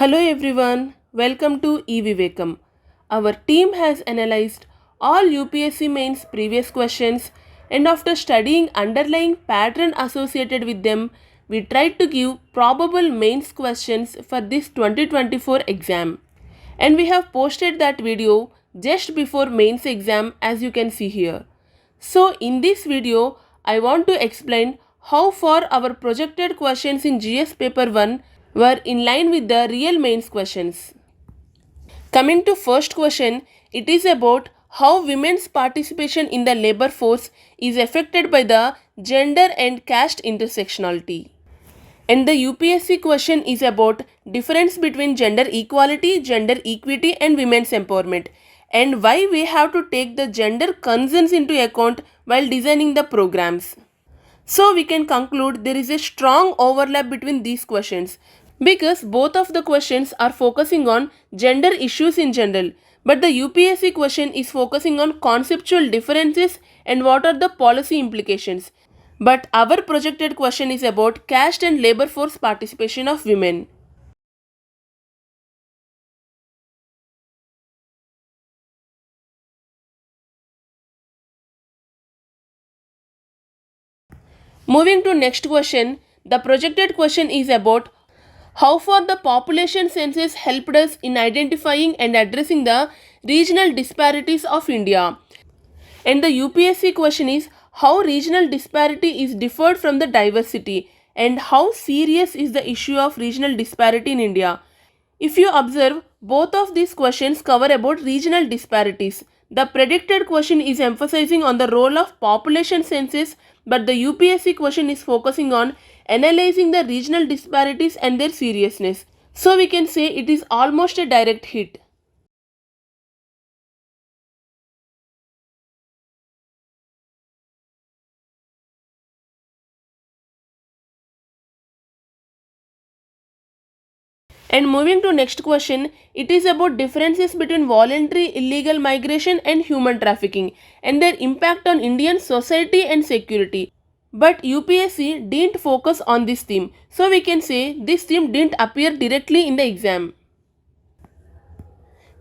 Hello everyone, welcome to e-Vivekaam. Our team has analyzed all UPSC mains previous questions and after studying underlying pattern associated with them, we tried to give probable mains questions for this 2024 exam. And we have posted that video just before mains exam as you can see here. So in this video, I want to explain how far our projected questions in GS paper 1 were in line with the real mains questions. Coming to first question, it is about how women's participation in the labor force is affected by the gender and caste intersectionality. And the UPSC question is about difference between gender equality, gender equity and women's empowerment and why we have to take the gender concerns into account while designing the programs. So we can conclude there is a strong overlap between these questions because both of the questions are focusing on gender issues in general, but the UPSC question is focusing on conceptual differences and what are the policy implications. But our projected question is about caste and labor force participation of women. Moving to next question, the projected question is about how far the population census helped us in identifying and addressing the regional disparities of India. And the UPSC question is how regional disparity is differed from the diversity and how serious is the issue of regional disparity in India. If you observe, both of these questions cover about regional disparities. The predicted question is emphasizing on the role of population census, but the UPSC question is focusing on analyzing the regional disparities and their seriousness. So we can say it is almost a direct hit. And moving to next question, it is about differences between voluntary illegal migration and human trafficking and their impact on Indian society and security. But UPSC didn't focus on this theme, so we can say this theme didn't appear directly in the exam.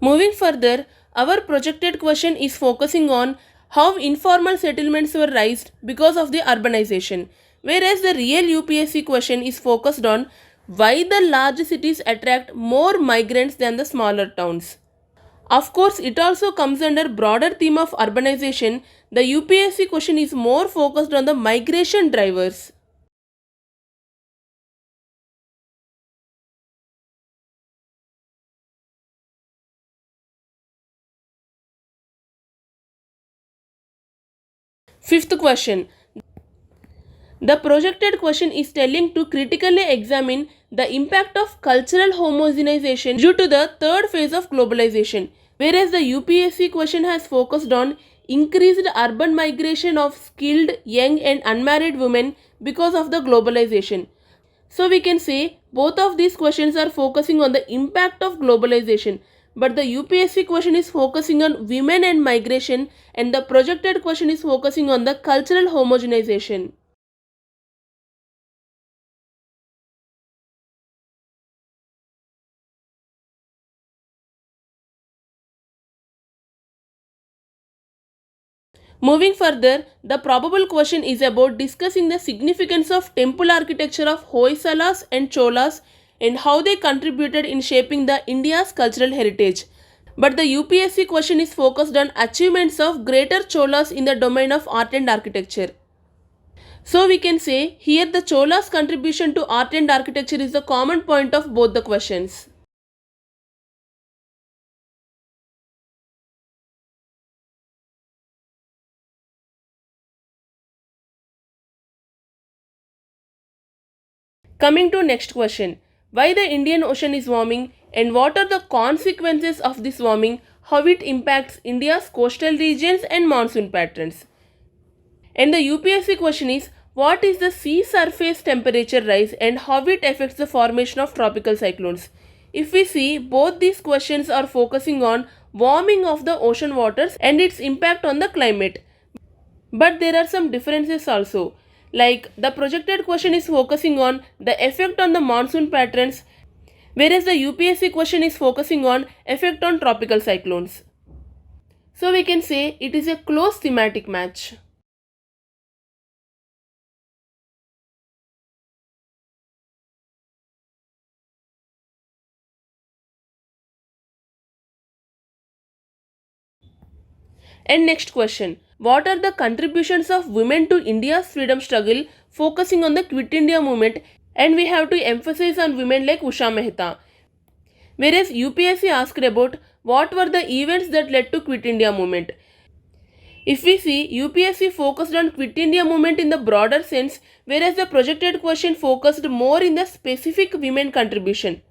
Moving further, our projected question is focusing on how informal settlements were raised because of the urbanization, whereas the real UPSC question is focused on why the large cities attract more migrants than the smaller towns. Of course, it also comes under broader theme of urbanization. The UPSC question is more focused on the migration drivers. Fifth question. The projected question is telling to critically examine the impact of cultural homogenization due to the third phase of globalization, whereas the UPSC question has focused on increased urban migration of skilled, young and unmarried women because of the globalization. So we can say both of these questions are focusing on the impact of globalization, but the UPSC question is focusing on women and migration and the projected question is focusing on the cultural homogenization. Moving further, the probable question is about discussing the significance of temple architecture of Hoysalas and Cholas and how they contributed in shaping the India's cultural heritage. But the UPSC question is focused on achievements of greater Cholas in the domain of art and architecture. So we can say here the Cholas' contribution to art and architecture is the common point of both the questions. Coming to next question, why the Indian Ocean is warming and what are the consequences of this warming, how it impacts India's coastal regions and monsoon patterns. And the UPSC question is, what is the sea surface temperature rise and how it affects the formation of tropical cyclones. If we see, both these questions are focusing on warming of the ocean waters and its impact on the climate. But there are some differences also. Like the projected question is focusing on the effect on the monsoon patterns, whereas the UPSC question is focusing on effect on tropical cyclones. So we can say it is a close thematic match. And next question, what are the contributions of women to India's freedom struggle, focusing on the Quit India movement, and we have to emphasize on women like Usha Mehta. Whereas UPSC asked about what were the events that led to Quit India movement. If we see, UPSC focused on Quit India movement in the broader sense, whereas the projected question focused more in the specific women contribution.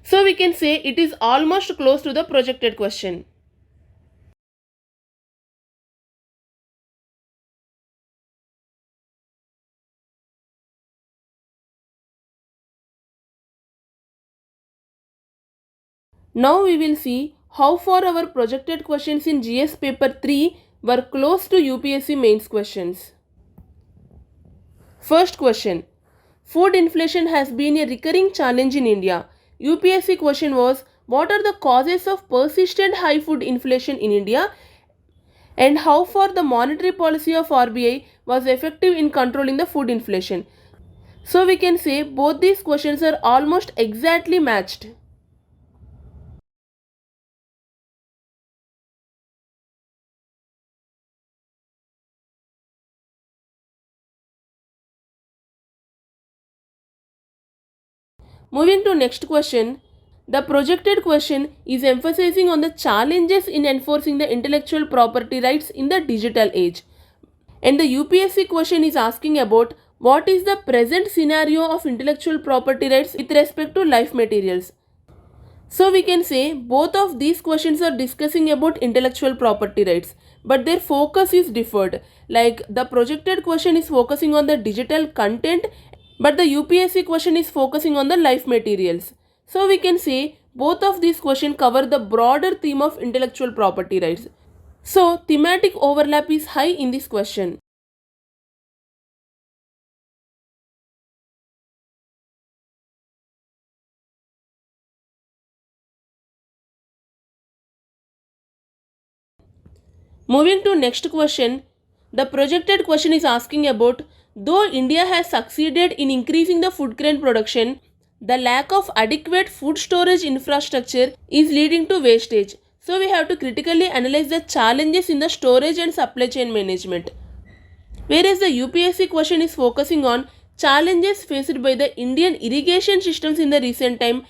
So we can say it is almost close to the projected question. Now we will see how far our projected questions in GS paper 3 were close to UPSC mains questions. First question, food inflation has been a recurring challenge in India. UPSC question was, what are the causes of persistent high food inflation in India and how far the monetary policy of RBI was effective in controlling the food inflation. So we can say both these questions are almost exactly matched. Moving to next question, the projected question is emphasizing on the challenges in enforcing the intellectual property rights in the digital age. And the UPSC question is asking about what is the present scenario of intellectual property rights with respect to life materials. So we can say both of these questions are discussing about intellectual property rights, but their focus is differed. Like the projected question is focusing on the digital content, but the UPSC question is focusing on the life materials. So we can say both of these questions cover the broader theme of intellectual property rights. So thematic overlap is high in this question. Moving to next question, the projected question is asking about though India has succeeded in increasing the food grain production, the lack of adequate food storage infrastructure is leading to wastage. So we have to critically analyze the challenges in the storage and supply chain management. Whereas the UPSC question is focusing on challenges faced by the Indian irrigation systems in the recent time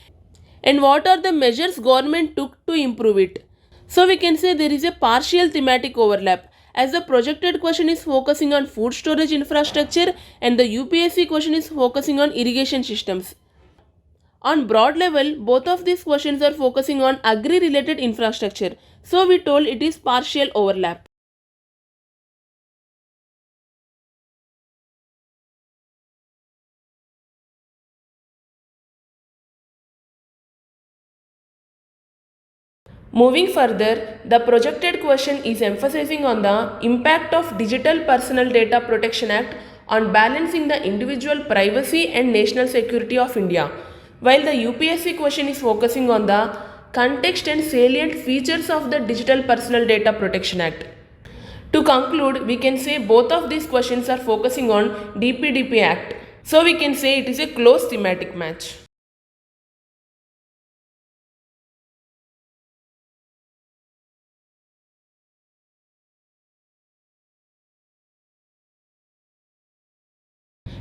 and what are the measures government took to improve it. So we can say there is a partial thematic overlap as the projected question is focusing on food storage infrastructure and the UPSC question is focusing on irrigation systems. On broad level, both of these questions are focusing on agri related infrastructure. So we told it is partial overlap. Moving further, the projected question is emphasizing on the impact of Digital Personal Data Protection Act on balancing the individual privacy and national security of India, while the UPSC question is focusing on the context and salient features of the Digital Personal Data Protection Act. To conclude, we can say both of these questions are focusing on DPDP Act. So we can say it is a close thematic match.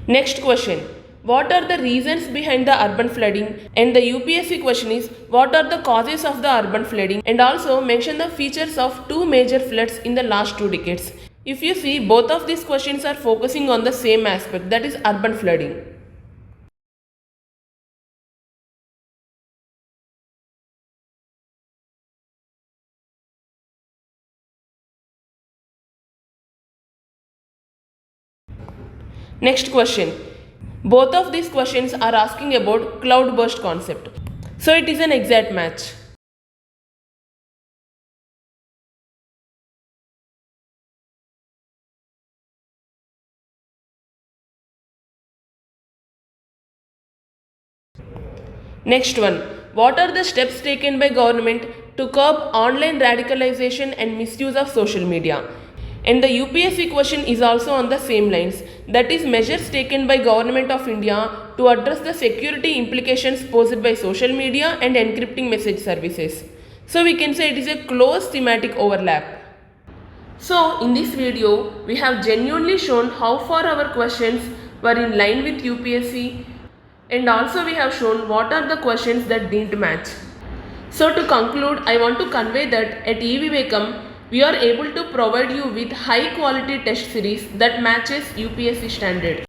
Next question. What are the reasons behind the urban flooding? And the UPSC question is what are the causes of the urban flooding? And also mention the features of two major floods in the last 2 decades. If you see, both of these questions are focusing on the same aspect, that is urban flooding. Next question. Both of these questions are asking about cloudburst concept. So it is an exact match. Next one, what are the steps taken by government to curb online radicalization and misuse of social media? And the UPSC question is also on the same lines, that is measures taken by Government of India to address the security implications posed by social media and encrypting message services. So we can say it is a close thematic overlap. So in this video, we have genuinely shown how far our questions were in line with UPSC, and also we have shown what are the questions that didn't match. So to conclude, I want to convey that at e-Vivekaam, we are able to provide you with high quality test series that matches UPSC standard.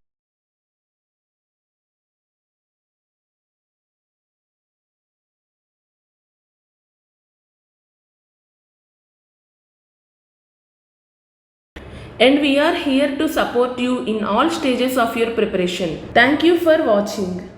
And we are here to support you in all stages of your preparation. Thank you for watching.